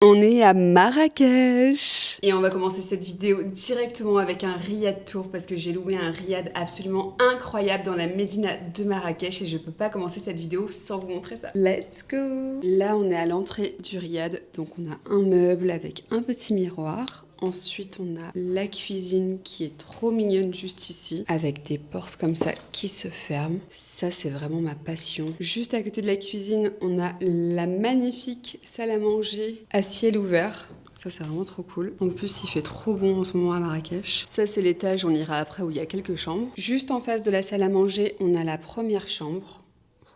On est à Marrakech et on va commencer cette vidéo directement avec un riad tour parce que j'ai loué un riad absolument incroyable dans la médina de Marrakech et je peux pas commencer cette vidéo sans vous montrer ça. Let's go! Là on est à l'entrée du riad, donc on a un meuble avec un petit miroir. Ensuite, on a la cuisine qui est trop mignonne juste ici, avec des portes comme ça qui se ferment. Ça, c'est vraiment ma passion. Juste à côté de la cuisine, on a la magnifique salle à manger à ciel ouvert. Ça, c'est vraiment trop cool. En plus, il fait trop bon en ce moment à Marrakech. Ça, c'est l'étage, on ira après où il y a quelques chambres. Juste en face de la salle à manger, on a la première chambre.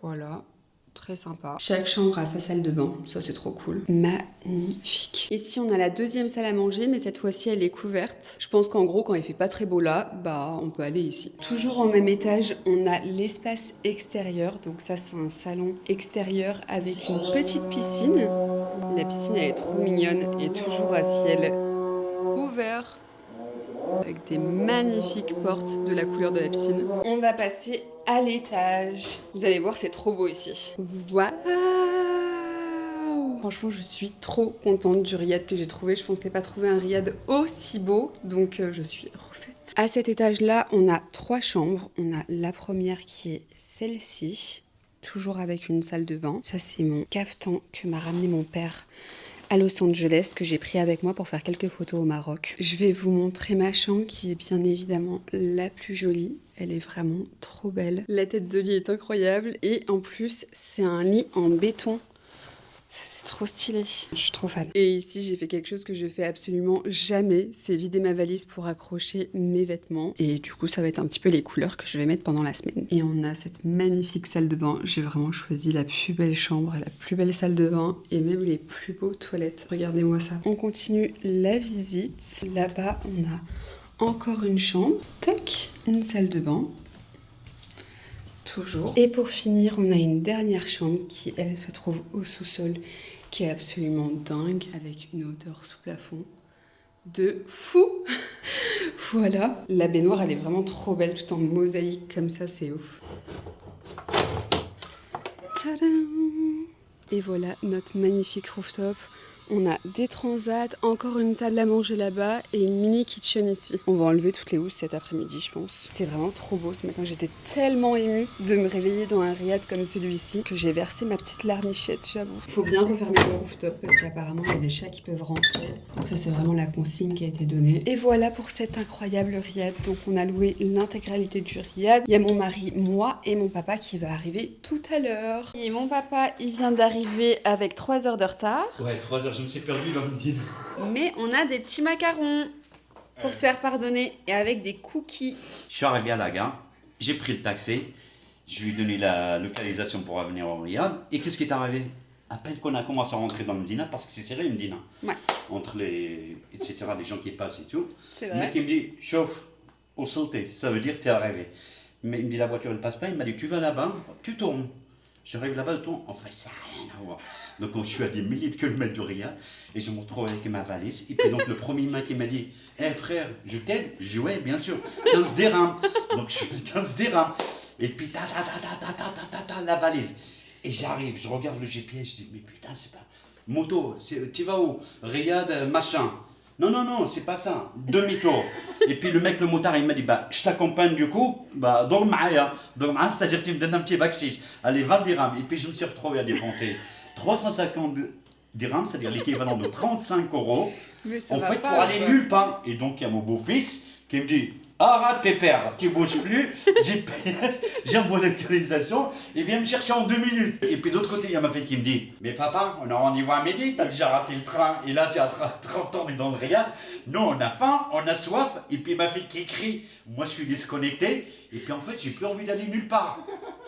Voilà. Très sympa. Chaque chambre a sa salle de bain, ça c'est trop cool. Magnifique. Ici on a la deuxième salle à manger, mais cette fois-ci elle est couverte. Je pense qu'en gros quand il fait pas très beau là, bah on peut aller ici. Toujours au même étage, on a l'espace extérieur. Donc ça c'est un salon extérieur avec une petite piscine. La piscine elle est trop mignonne et toujours à ciel ouvert. Avec des magnifiques portes de la couleur de la piscine. On va passer à l'étage. Vous allez voir, c'est trop beau ici. Waouh! Franchement, je suis trop contente du riad que j'ai trouvé. Je pensais pas trouver un riad aussi beau, donc je suis refaite. À cet étage-là, on a 3 chambres. On a la première qui est celle-ci, toujours avec une salle de bain. Ça, c'est mon cafetan que m'a ramené mon père à Los Angeles, que j'ai pris avec moi pour faire quelques photos au Maroc. Je vais vous montrer ma chambre qui est bien évidemment la plus jolie. Elle est vraiment trop belle. La tête de lit est incroyable et en plus c'est un lit en béton. Ça, c'est trop stylé. Je suis trop fan. Et ici, j'ai fait quelque chose que je fais absolument jamais. C'est vider ma valise pour accrocher mes vêtements. Et du coup, ça va être un petit peu les couleurs que je vais mettre pendant la semaine. Et on a cette magnifique salle de bain. J'ai vraiment choisi la plus belle chambre, la plus belle salle de bain et même les plus beaux toilettes. Regardez-moi ça. On continue la visite. Là-bas, on a encore une chambre. Tac, une salle de bain. Toujours. Et pour finir, on a une dernière chambre qui, elle, se trouve au sous-sol, qui est absolument dingue, avec une hauteur sous plafond de fou. Voilà. La baignoire, elle est vraiment trop belle, tout en mosaïque comme ça, c'est ouf. Tadam! Et voilà notre magnifique rooftop. On a des transats, encore une table à manger là-bas et une mini kitchen ici. On va enlever toutes les housses cet après-midi, je pense. C'est vraiment trop beau ce matin. J'étais tellement émue de me réveiller dans un riad comme celui-ci que j'ai versé ma petite larmichette, j'avoue. Faut bien refermer le rooftop parce qu'apparemment il y a des chats qui peuvent rentrer. Donc ça, c'est vraiment la consigne qui a été donnée. Et voilà pour cet incroyable riad. Donc on a loué l'intégralité du riad. Il y a mon mari, moi et mon papa qui va arriver tout à l'heure. Et mon papa, il vient d'arriver avec 3 heures de retard. Ouais, 3 heures, je me suis perdu dans le dîner. Mais on a des petits macarons pour se faire pardonner et avec des cookies. Je suis arrivé à la gare, j'ai pris le taxi, je lui ai donné la localisation pour revenir au Riyad. Et qu'est-ce qui est arrivé? À peine qu'on a commencé à rentrer dans le Medina, parce que c'est serré le Medina, Ouais. entre les etc., les gens qui passent et tout. C'est Le vrai. mec il me dit chauffe, au sauté, ça veut dire que tu es arrivé. Mais il me dit la voiture elle passe pas, il m'a dit tu vas là-bas, tu tournes. J'arrive là-bas, je tourne, en fait ça n'a rien à voir. Donc je suis à des milliers de kilomètres du Riyad et je me retrouve avec ma valise. Et puis donc le premier mec il m'a dit hé frère, je t'aide? Je dis ouais bien sûr, 15 dirhams. Donc je fais 15 dirhams. Et puis la valise. Et j'arrive, je regarde le GPS, je dis mais putain c'est pas... Moto, tu vas où? Riyad, machin. Non, c'est pas ça. Demi-tour. Et puis le mec, le motard, il m'a dit, bah, je t'accompagne du coup, bah, dors maaya. C'est-à-dire que tu me donnes un petit bakshish. Allez, 20 dirhams. Et puis je me suis retrouvé à dépenser 350 dirhams, c'est-à-dire l'équivalent de 35 €. Mais ça En va fait, pas, pour aller quoi. nulle part. Et donc, il y a mon beau-fils qui me dit, arrête pépère, tu bouges plus, GPS, j'envoie la localisation, il vient me chercher en 2 minutes. Et puis d'autre côté, il y a ma fille qui me dit, mais papa, on a rendez-vous à midi, t'as déjà raté le train, et là tu es à 30 ans, on est dans le Riyad. Non, on a faim, on a soif, et puis ma fille qui crie, moi je suis déconnecté, et puis en fait, j'ai plus envie d'aller nulle part.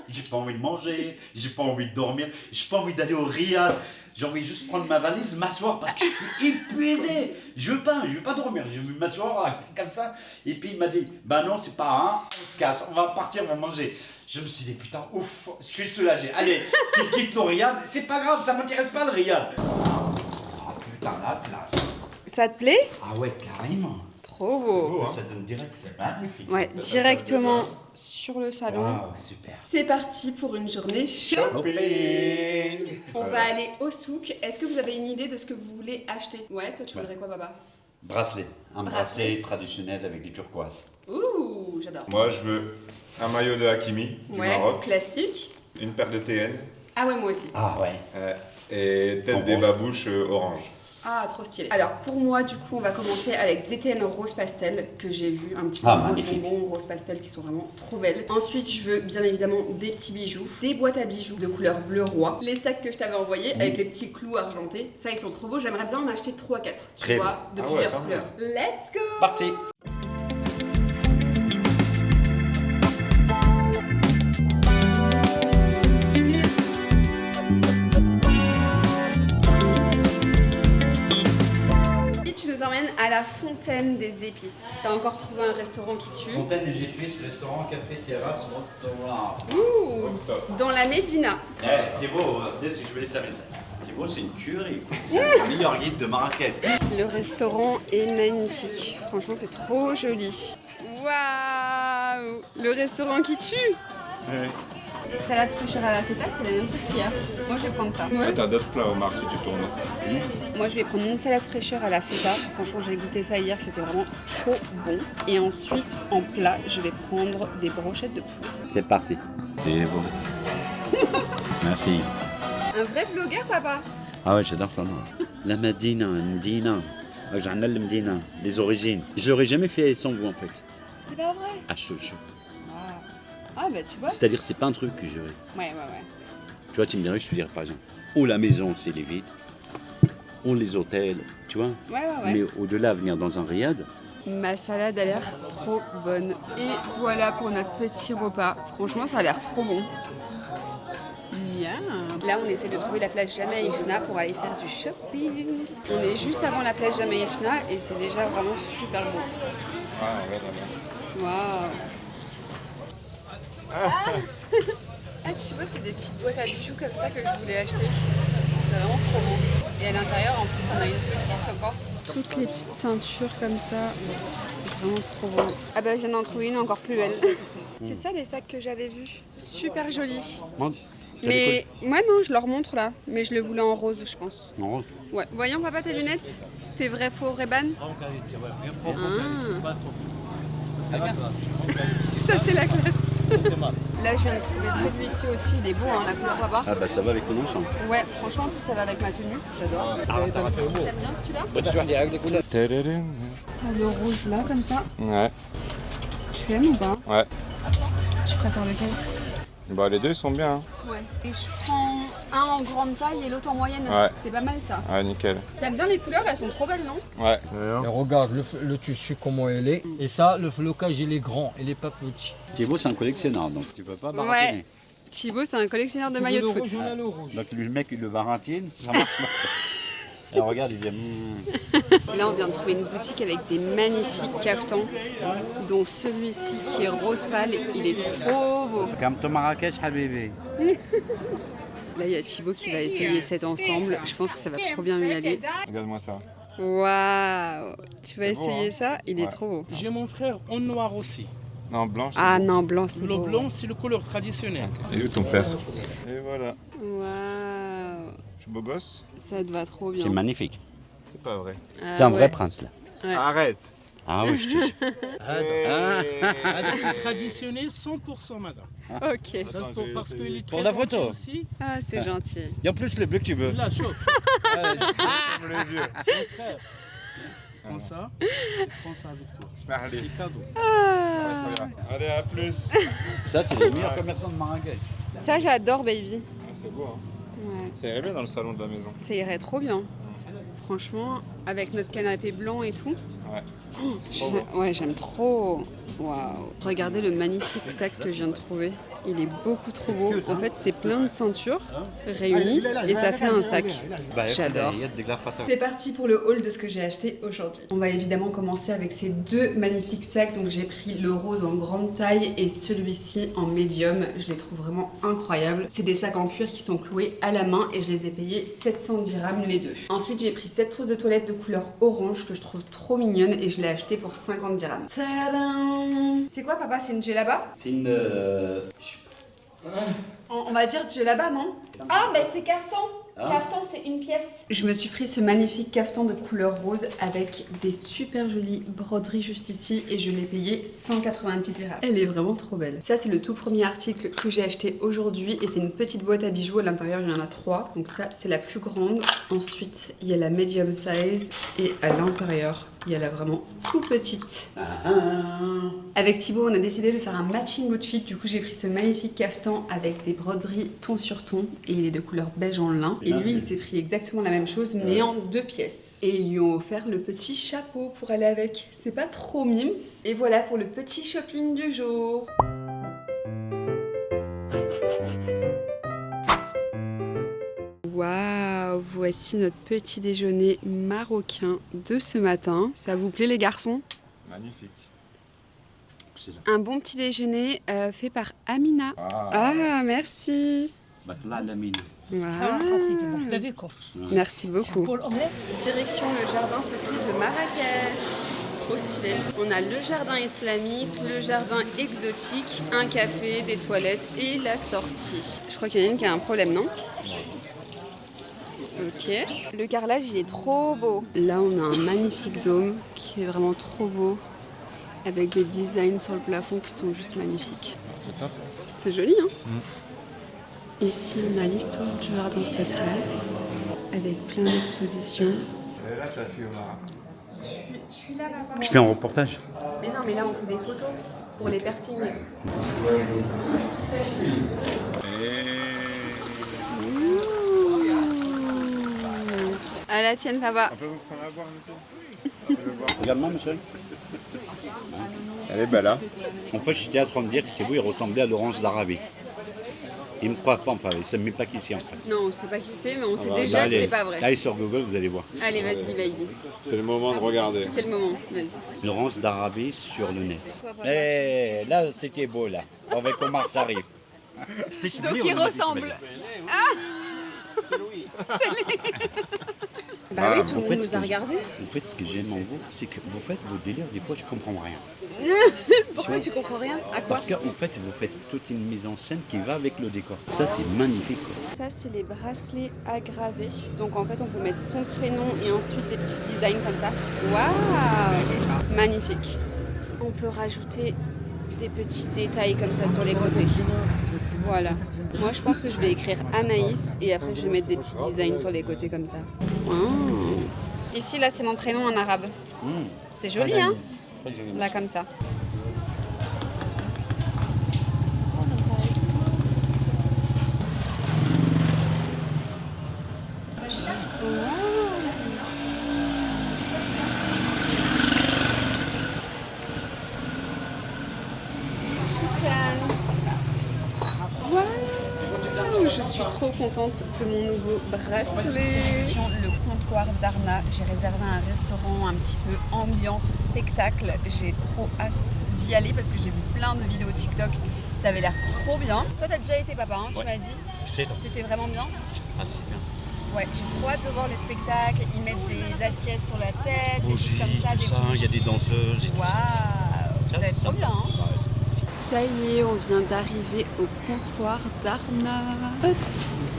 J'ai pas envie de manger, j'ai pas envie de dormir, j'ai pas envie d'aller au Riyad. J'ai envie juste de prendre ma valise, m'asseoir parce que je suis épuisé. Je veux pas dormir, je veux m'asseoir comme ça. Et puis il m'a dit, bah non, c'est pas un, on se casse, on va partir, on va manger. Je me suis dit, putain, ouf, je suis soulagé. Allez, qu'il quitte le Riyad, c'est pas grave, ça m'intéresse pas le Riyad. Oh putain, la place. Ça te plaît? Ah ouais, carrément. Trop beau. Ça donne direct, c'est magnifique. Ouais, directement sur le salon. Wow, super. C'est parti pour une journée shopping. On va aller au souk. Est-ce que vous avez une idée de ce que vous voulez acheter? Ouais, toi tu voudrais quoi, Baba? Bracelet. Un bracelet traditionnel avec des turquoises. Ouh, j'adore. Moi, je veux un maillot de Hakimi du Ouais, Maroc, classique. une paire de TN Ah ouais, moi aussi. Ah ouais. et peut-être des babouches orange. Ah, trop stylé. Alors, pour moi, du coup, on va commencer avec des TN rose pastel que j'ai vu, un petit peu Ah, rose magnifique. bonbon, rose pastel qui sont vraiment trop belles. Ensuite, je veux bien évidemment des petits bijoux, des boîtes à bijoux de couleur bleu roi, les sacs que je t'avais envoyés avec les petits clous argentés. Ça, ils sont trop beaux. J'aimerais bien en acheter 3 4, tu Très vois, de Ah ouais, plusieurs quand même. couleurs. Let's go! Parti. Tu nous emmènes à la fontaine des épices. T'as encore trouvé un restaurant qui tue. Fontaine des épices, restaurant, café, terrasse, restaurant. Ouh, dans la Médina. Eh, Thibaut, qu'est-ce que je voulais savoir ça? Thibaut, c'est une tuerie. C'est le meilleur guide de Marrakech. Le restaurant est magnifique. Franchement, c'est trop joli. Waouh! Le restaurant qui tue! Ouais. Salade fraîcheur à la feta, c'est la même chose qu'hier. Moi, je vais prendre ça. T'as d'autres plats au marché, tu tournes. Moi, je vais prendre une salade fraîcheur à la feta. Franchement, j'ai goûté ça hier, c'était vraiment trop bon. Et ensuite, en plat, je vais prendre des brochettes de poulet. C'est parti. C'est bon. Merci. Un vrai vlogger, papa? Ah ouais, j'adore ça. moi. La Medina. J'en ai le Medina, les origines. Je l'aurais jamais fait sans vous en fait. C'est pas vrai? Ah, je. Ah, bah tu vois. C'est-à-dire, c'est pas un truc que j'aurais. Ouais. Tu vois, tu me dirais, je te dirais par exemple, ou la maison, c'est les vides, ou les hôtels, tu vois. Ouais. Mais au-delà, venir dans un riad, Ma salade a l'air trop bonne. Et voilà pour notre petit repas. Franchement, ça a l'air trop bon. Miam. Là, on essaie de trouver la plage Jamaïfna pour aller faire du shopping. On est juste avant la plage Jamaïfna et c'est déjà vraiment super beau. Ouais, regarde là-bas. Waouh. Ah, tu vois, c'est des petites boîtes à bijoux comme ça que je voulais acheter. C'est vraiment trop beau. Et à l'intérieur, en plus, on a une petite encore. Toutes les petites ceintures comme ça. C'est vraiment trop beau. Ah bah, je viens d'en trouver une encore plus belle. C'est ça les sacs que j'avais vus. Super jolis. Mais moi non, je leur montre là. Mais je le voulais en rose, je pense. en rose. Ouais. Voyons, papa, tes lunettes. Tes vrais faux Ray-Ban. Ça, c'est la classe. Là, je viens de trouver celui-ci aussi. Il est beau, hein, la couleur papa. Ah bah ça va avec ton ensemble. Ouais, franchement, en plus, ça va avec ma tenue. J'adore. T'aimes bien celui-là? Tu vois, avec des couleurs. Tadadam. T'as le rose là, comme ça. Ouais, Tu aimes ou pas? ouais. Tu préfères lequel? Bah, les deux ils sont bien. Hein. Ouais. Et je prends un en grande taille et l'autre en moyenne. Ouais. C'est pas mal ça. Ouais, nickel. T'aimes bien les couleurs? Elles sont trop belles, non? Ouais. Et regarde le tissu comment il est. Et ça, le flocage il est grand, il est pas petit. Thibaut, c'est un collectionneur, donc tu peux pas Ouais. baratiner. Thibaut, c'est un collectionneur de Tu veux maillots de le foot. rouge, on a le rouge. Donc le mec, il le baratine, ça marche pas. Alors regarde, il dit... Là, on vient de trouver une boutique avec des magnifiques caftans, dont celui-ci qui est rose pâle. Il est trop beau. Comme ton Marrakech, habibi. Là, il y a Thibaut qui va essayer cet ensemble. Je pense que ça va trop bien lui aller. Regarde-moi ça. Waouh! Tu vas C'est beau, essayer hein? ça? Il est Ouais. trop beau. J'ai mon frère en noir aussi. Non, blanche. Ah non, blanc, c'est Le beau. blanc, c'est le couleur traditionnel. Et où ton père? Et voilà. Waouh! Je suis beau gosse? Ça te va trop bien. C'est magnifique. C'est pas vrai. Ah T'es un ouais. vrai prince là. Ouais. Arrête. Ah oui, je te jure. C'est traditionnel 100%, madame. Ok. Ça, parce qu'il est Pour très la photo. gentil aussi. Ah, c'est gentil. Et en plus, le bleu que tu veux. La chope. Comme les yeux. Frère. Prends ça. Prends ça avec toi. Allez. C'est cadeau. Allez, à plus. Ça, c'est les meilleurs commerçants de Marrakech. Ça, j'adore, baby. Ah, c'est beau, hein. Ouais. Ça irait bien dans le salon de la maison. Ça irait trop bien. Franchement, avec notre canapé blanc et tout. Ouais. Ouais, j'aime trop. Waouh. Regardez le magnifique sac que je viens de trouver. Il est beaucoup trop beau. En fait, c'est plein de ceintures réunies et ça fait un sac. J'adore. C'est parti pour le haul de ce que j'ai acheté aujourd'hui. On va évidemment commencer avec ces deux magnifiques sacs. Donc j'ai pris le rose en grande taille et celui-ci en médium. Je les trouve vraiment incroyables. C'est des sacs en cuir qui sont cloués à la main et je les ai payés 710 dirhams les deux. Ensuite, j'ai pris cette trousse de toilette de couleur orange que je trouve trop mignonne et je l'ai acheté pour 50 dirhams. Tadam! C'est quoi, papa? C'est une djellaba? C'est une... On va dire djellaba, non? Ah, bah c'est caftan! Caftan, c'est une pièce. Je me suis pris ce magnifique caftan de couleur rose avec des super jolies broderies juste ici et je l'ai payé 190 dirhams. Elle est vraiment trop belle. Ça, c'est le tout premier article que j'ai acheté aujourd'hui et c'est une petite boîte à bijoux. À l'intérieur, il y en a 3. Donc ça, c'est la plus grande. Ensuite, il y a la medium size et à l'intérieur, il y a la vraiment tout petite. Avec Thibaut, on a décidé de faire un matching outfit. Du coup, j'ai pris ce magnifique caftan avec des broderies ton sur ton et il est de couleur beige en lin. Et lui, il s'est pris exactement la même chose, mais en 2 pièces. Et ils lui ont offert le petit chapeau pour aller avec. C'est pas trop mimes. Et voilà pour le petit shopping du jour. Waouh, voici notre petit déjeuner marocain de ce matin. Ça vous plaît les garçons? Magnifique. Excellent. Un bon petit déjeuner fait par Amina. Ah, merci. Merci beaucoup. Direction le jardin secret de Marrakech. Trop stylé. On a le jardin islamique, le jardin exotique, un café, des toilettes et la sortie. Je crois qu'il y en a une qui a un problème, non? Ok. Le carrelage, il est trop beau. Là, on a un magnifique dôme qui est vraiment trop beau. Avec des designs sur le plafond qui sont juste magnifiques. C'est top. C'est joli, hein? Ici, on a l'histoire du jardin secret, avec plein d'expositions. Je suis là, papa. Je fais un reportage. Mais non, mais là, on fait des photos pour les piercings. À la tienne, papa. On peut vous prendre à boire, monsieur? Regarde-moi, monsieur. Elle est belle, hein? En fait, j'étais en train de dire que Thibaut, il ressemblait à Laurence d'Arabie. Il me croit pas, enfin, il ne sait même pas qui c'est en fait. Non, on sait pas qui c'est, mais on sait Alors, déjà là, que c'est pas vrai. Allez sur Google, vous allez voir. Allez, vas-y, baby. C'est le moment de regarder. C'est le moment, vas-y. Laurence d'Arabie sur le net. Eh, là, c'était beau, là. Avec Omar Sharif. Donc il ressemble. Ah, c'est lui. Bah oui, tout le monde nous a regardé. En fait, ce que j'aime en vous, c'est que vous faites vos délires, des fois je comprends rien. Pourquoi tu comprends rien? À quoi? Parce qu'en fait, vous faites toute une mise en scène qui va avec le décor. Ça, c'est magnifique, quoi. Ça, c'est les bracelets aggravés. Donc en fait, on peut mettre son prénom et ensuite des petits designs comme ça. Waouh! Magnifique. On peut rajouter des petits détails comme ça sur les côtés. Voilà. Moi, je pense que je vais écrire Anaïs et après, je vais mettre des petits designs sur les côtés comme ça. Oh. Ici, là, c'est mon prénom en arabe. C'est joli, hein? Là, comme ça. Je suis trop contente de mon nouveau bracelet. Direction le comptoir d'Arna. J'ai réservé un restaurant un petit peu ambiance spectacle. J'ai trop hâte d'y aller parce que j'ai vu plein de vidéos TikTok. Ça avait l'air trop bien. Toi, t'as déjà été, papa, hein, tu m'as dit. C'était vraiment bien. Ah, c'est bien. Ouais, j'ai trop hâte de voir le spectacle. Ils mettent des assiettes sur la tête, des choses comme ça. Tout ça, il y a des danseuses et tout. Waouh, ça va être trop bien, hein. Ça y est, on vient d'arriver au comptoir d'Arna. Hop,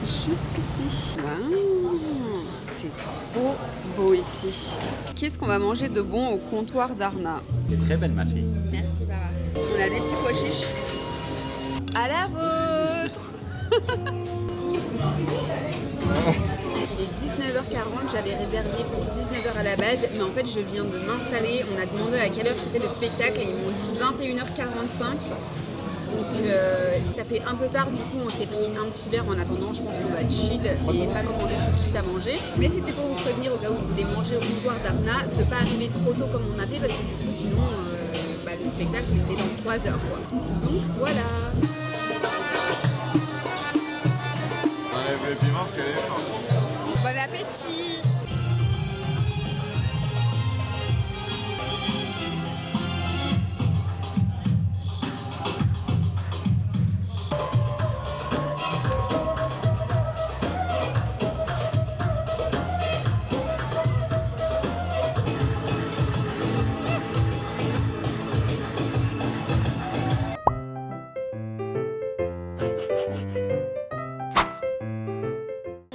juste ici. Waouh, c'est trop beau ici. Qu'est-ce qu'on va manger de bon au comptoir d'Arna? C'est très belle, ma fille. Merci, papa. On a des petits pois chiches. À la vôtre. Il est 19h40, j'avais réservé pour 19h à la base, mais en fait je viens de m'installer, on a demandé à quelle heure c'était le spectacle et ils m'ont dit 21h45. Donc ça fait un peu tard, du coup on s'est pris un petit verre en attendant, je pense qu'on va chill et pas commander tout de suite à manger. Mais c'était pour vous prévenir au cas où vous voulez manger au comptoir d'Arna, de ne pas arriver trop tôt comme on a fait parce que du coup sinon le spectacle il est dans 3 heures quoi. Donc voilà. le piment, ce qu'elle est forte. Bon appétit.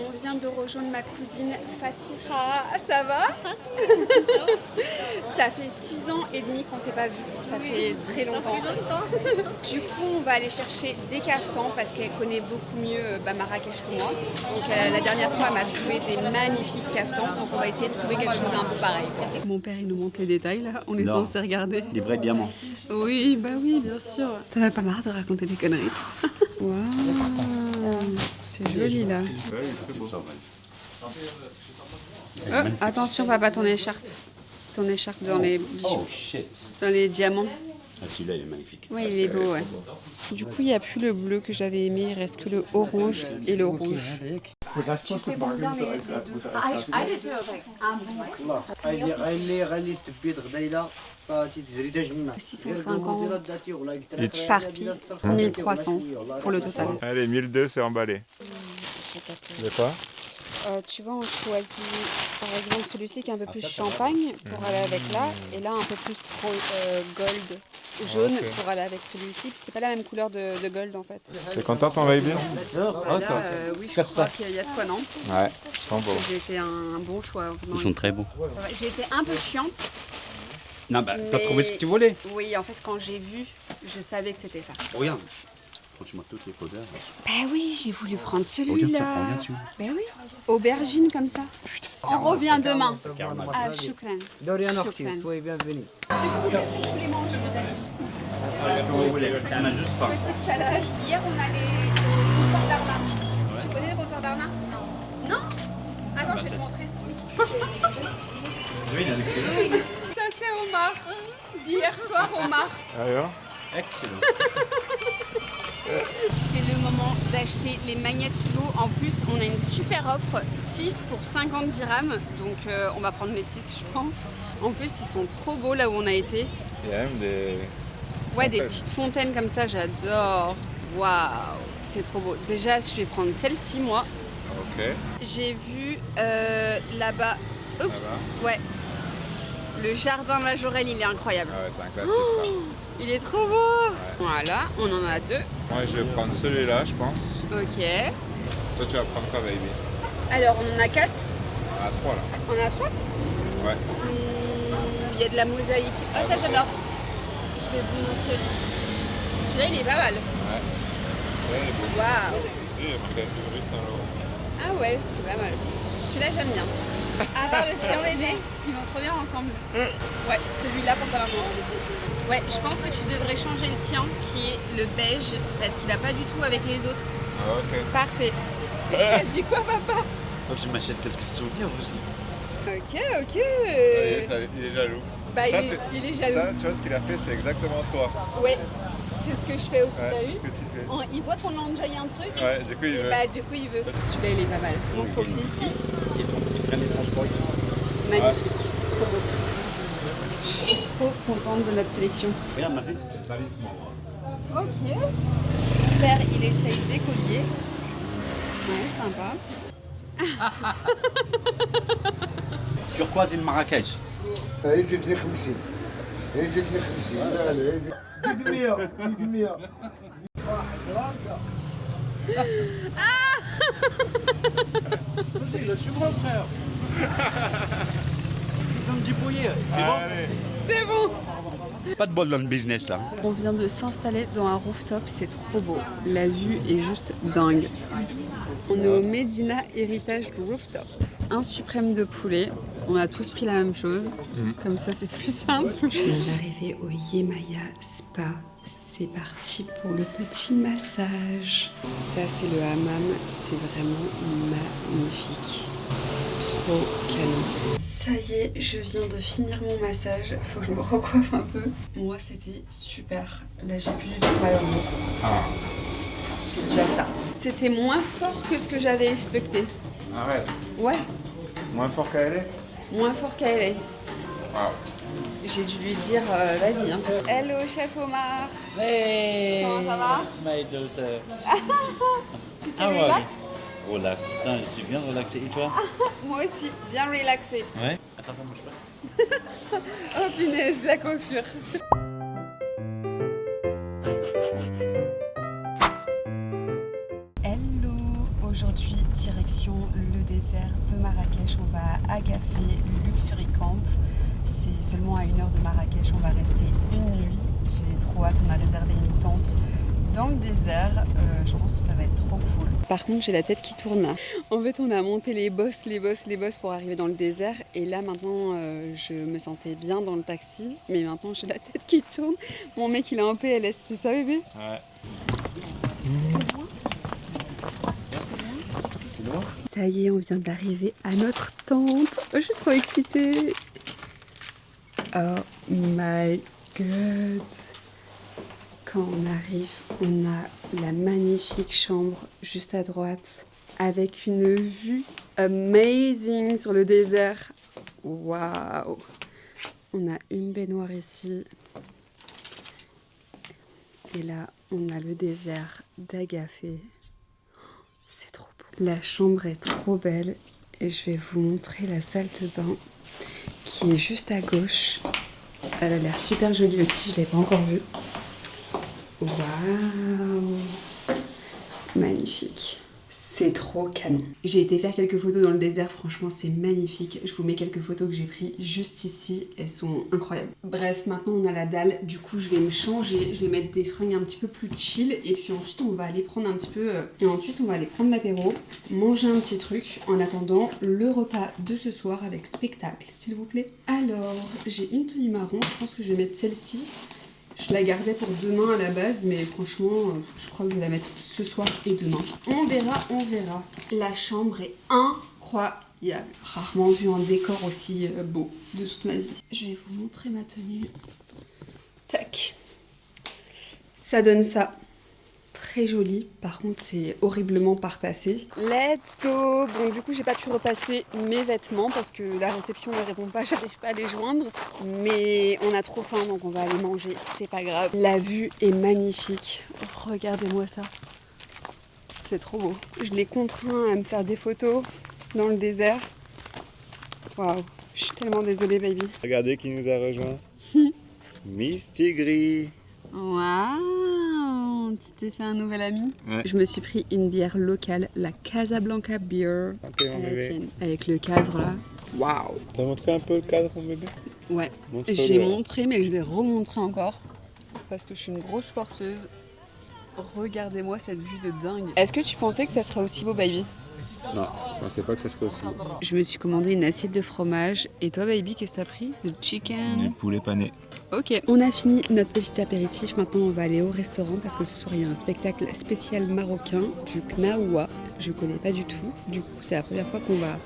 On vient de rejoindre ma cousine Fatira. Ça va? Ça fait 6 ans et demi qu'on s'est pas vu. Ça fait très longtemps. Du coup, on va aller chercher des caftans parce qu'elle connaît beaucoup mieux Marrakech que moi. Donc la dernière fois, elle m'a trouvé des magnifiques caftans. Donc on va essayer de trouver quelque chose un peu pareil. Mon père, il nous montre les détails là. On est censé regarder. Des vrais diamants. Oui, bah oui, bien sûr. T'en as pas marre de raconter des conneries, toi? Waouh, c'est joli là. Oh, attention papa, ton écharpe dans les bijoux, Oh shit. dans les diamants. Ah, celui-là, il est magnifique. Oui, il est beau, ouais. Du coup, il n'y a plus le bleu que j'avais aimé, il reste que le orange et le rouge. Tu fais bon bien les deux. اللي غاليست بيض غدايله صاتي تزريداج منها 650 par piece, 1300 pour le total. Allez, 1002, c'est emballé. De quoi? Tu vois, on choisit par exemple celui-ci qui est un peu plus champagne pour aller avec là, et là un peu plus gold, jaune pour aller avec celui-ci. C'est pas la même couleur de gold en fait. T'es contente, on va y bien? Oui, je crois qu'il y a de quoi, non? Ouais, ils sont beaux. J'ai fait un bon choix. en venant Ils sont ici. très beaux. J'ai été un peu chiante. Non, bah, t'as Mais- trouvé ce que tu voulais. Oui, en fait, quand j'ai vu, je savais que c'était ça. Regarde. Franchement, toutes les couleurs. Bah oui, j'ai voulu prendre Regarde ça, celui-là. regarde celui-là. Bah oui, aubergine comme ça. On revient demain. Ah, choukran. دوري انا اختي شكراً. سوي بيان فيني Petite salade. Hier, on allait au comptoir d'Arna. Tu connais le comptoir d'Arna? Non. Attends, je vais te montrer. Ça, c'est Omar. Hier soir, Omar. Alors? Excellent. C'est le moment d'acheter les magnettes frigo. En plus, on a une super offre, 6 pour 50 dirhams. Donc on va prendre les 6, je pense. En plus, ils sont trop beaux là où on a été. Il y a même des... Ouais, des petites fontaines comme ça, j'adore. Waouh, c'est trop beau. Déjà, je vais prendre celle-ci, moi. Ok. J'ai vu là-bas... Oups, ouais. Le jardin Majorelle, il est incroyable. Ah ouais, c'est un classique ça. Il est trop beau. Voilà, on en a 2. Moi, je vais prendre celui-là, je pense. Ok. Toi, tu vas prendre quoi, baby? Alors, on en a 4. On a 3 là. On en a 3. Ouais. Il y a de la mosaïque. Ah, ça j'adore. Je vais vous montrer. Celui-là, il est pas mal. Ouais. Ouais, il est beau. Waouh. Il y a marqué rue Saint-Laurent. Ah ouais, c'est pas mal. Celui-là, j'aime bien. À part le tien, bébé, ils vont trop bien ensemble. Ouais, celui-là pour ta maman. Ouais, je pense que tu devrais changer le tien, qui est le beige, parce qu'il va pas du tout avec les autres. Ah, ok. Parfait. T'as dit quoi, papa? Faut que je m'achète quelques souvenirs aussi. Ok, ok. Il est jaloux. Bah, Ça, il est jaloux. Ça, tu vois, ce qu'il a fait, c'est exactement toi. Ouais, c'est ce que je fais aussi, Ouais, t'as c'est vu? ce que tu fais. Il voit qu'on a enjoyé un truc. Ouais, du coup, il Et veut. bah du coup il veut. Celui-là il est pas mal. On profite. Ils prennent les transports. Magnifique. Trop beau. Je suis trop contente de notre sélection. Regarde ma fille. Ok. Mon père il essaye des colliers. Ouais, sympa. Turquoise et le Marrakech. يزيدني 50 يزيدني 50 لا لا يزيد 100 100 Allez. C'est bon. Pas de bol dans le business là. On vient de s'installer dans un rooftop, c'est trop beau. La vue est juste dingue. On est au Medina Héritage Rooftop. Un suprême de poulet. On a tous pris la même chose. Comme ça, c'est plus simple. Je viens d'arriver au Yemaya Spa. C'est parti pour le petit massage. Ça, c'est le hammam. C'est vraiment magnifique. Trop canon. Ça y est, je viens de finir mon massage. Faut que je me recoiffe un peu. Moi, c'était super. Là, j'ai plus du tout mal au dos. c'est déjà ça. C'était moins fort que ce que j'avais expecté. Arrête. Ouais, Moins fort qu'à LA. moins fort qu'à LA. Wow. J'ai dû lui dire, vas-y. Hein. Hello, chef Omar. Hey, Comment ça va? my daughter. Tu t'es relax? Relax. Putain, je suis bien relaxé. Et toi? Moi aussi, bien relaxé. Ouais. Attends, bouge pas. Oh punaise, la coiffure. Hello, aujourd'hui direction le désert de Marrakech. On va à Agafé Luxury Camp. C'est seulement à 1 heure de Marrakech. On va rester une nuit. J'ai trop hâte. On a réservé une tente dans le désert. Je pense que ça va être trop cool. Par contre, j'ai la tête qui tourne là. En fait, on a monté les bosses pour arriver dans le désert. Et là, maintenant, je me sentais bien dans le taxi. Mais maintenant, j'ai la tête qui tourne. Mon mec, il est en PLS. C'est ça, bébé? Ouais. C'est loin. Ça y est, on vient d'arriver à notre tente. Oh, je suis trop excitée. Oh my god. Quand on arrive, on a la magnifique chambre juste à droite avec une vue amazing sur le désert. Waouh. On a une baignoire ici. Et là, on a le désert d'Agafé. C'est trop beau. La chambre est trop belle et je vais vous montrer la salle de bain qui est juste à gauche. Elle a l'air super jolie aussi, je ne l'ai pas encore vue. Waouh! Magnifique. C'est trop canon. J'ai été faire quelques photos dans le désert, franchement c'est magnifique. Je vous mets quelques photos que j'ai prises juste ici, elles sont incroyables. Bref, maintenant on a la dalle, du coup je vais me changer, je vais mettre des fringues un petit peu plus chill et puis ensuite on va aller prendre un petit peu... Et ensuite on va aller prendre l'apéro, manger un petit truc en attendant le repas de ce soir avec spectacle, s'il vous plaît. Alors, j'ai une tenue marron, je pense que je vais mettre celle-ci. Je la gardais pour demain à la base, mais franchement, je crois que je vais la mettre ce soir et demain. On verra, on verra. La chambre est incroyable. Rarement vu un décor aussi beau de toute ma vie. Je vais vous montrer ma tenue. Tac. Ça donne ça. Très joli, par contre c'est horriblement parpassé. Let's go! Bon, du coup j'ai pas pu repasser mes vêtements parce que la réception ne répond pas, j'arrive pas à les joindre. Mais on a trop faim donc on va aller manger, c'est pas grave. La vue est magnifique, regardez-moi ça. C'est trop beau. Je l'ai contraint à me faire des photos dans le désert. Waouh, je suis tellement désolée baby. Regardez qui nous a rejoint. Miss Tigri. Waouh, tu t'es fait un nouvel ami? Ouais. Je me suis pris une bière locale, la Casablanca Beer, Ok, mon à la bébé. tienne, avec le cadre là. Waouh. T'as montré un peu le cadre, mon bébé? Ouais, Montre-le. j'ai montré mais je vais remontrer encore parce que je suis une grosse forceuse. Regardez-moi cette vue de dingue. Est-ce que tu pensais que ça serait aussi beau baby? Non, je pensais pas que ça serait aussi beau. Je me suis commandé une assiette de fromage. Et toi baby, qu'est-ce que t'as pris? De chicken? Du poulet pané. Ok, on a fini notre petit apéritif. Maintenant, on va aller au restaurant parce que ce soir, il y a un spectacle spécial marocain du Knaoua. Je connais pas du tout. Du coup, c'est la première fois qu'on va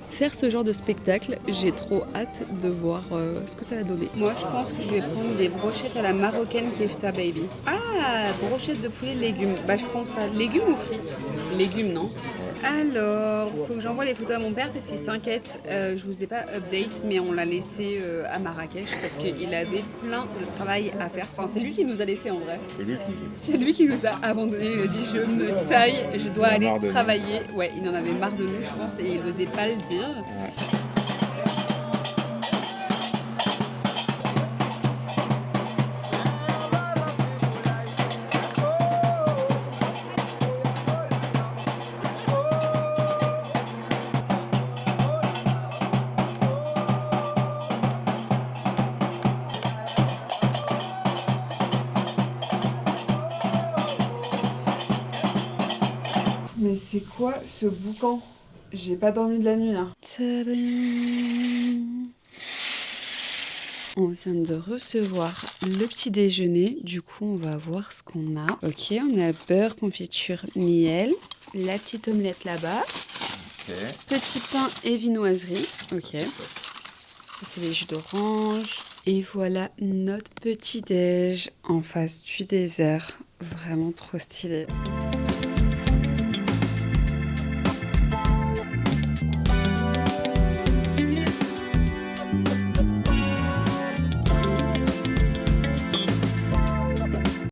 faire ce genre de spectacle. J'ai trop hâte de voir ce que ça va donner. Moi, je pense que je vais prendre des brochettes à la marocaine kefta, baby. Ah, brochettes de poulet légumes. Bah, je prends ça. Légumes ou frites? Légumes, non? Alors, faut que j'envoie les photos à mon père parce qu'il s'inquiète. Je vous ai pas update, mais on l'a laissé à Marrakech parce qu'il avait plein de travail à faire. Enfin, c'est lui qui nous a laissé en vrai. C'est lui qui nous a abandonnés. Il a dit je me taille, je dois aller marre de nous. travailler. Ouais, il en avait marre de nous, je pense, et il n'osait pas le dire. Mais c'est quoi ce boucan? J'ai pas dormi de la nuit là. Tadam. On vient de recevoir le petit déjeuner. Du coup, on va voir ce qu'on a. Ok, on a beurre, confiture, miel. La petite omelette là-bas. Ok. Petit pain et viennoiserie. Ok. Ça, c'est les jus d'orange. Et voilà notre petit déj en face du désert. Vraiment trop stylé.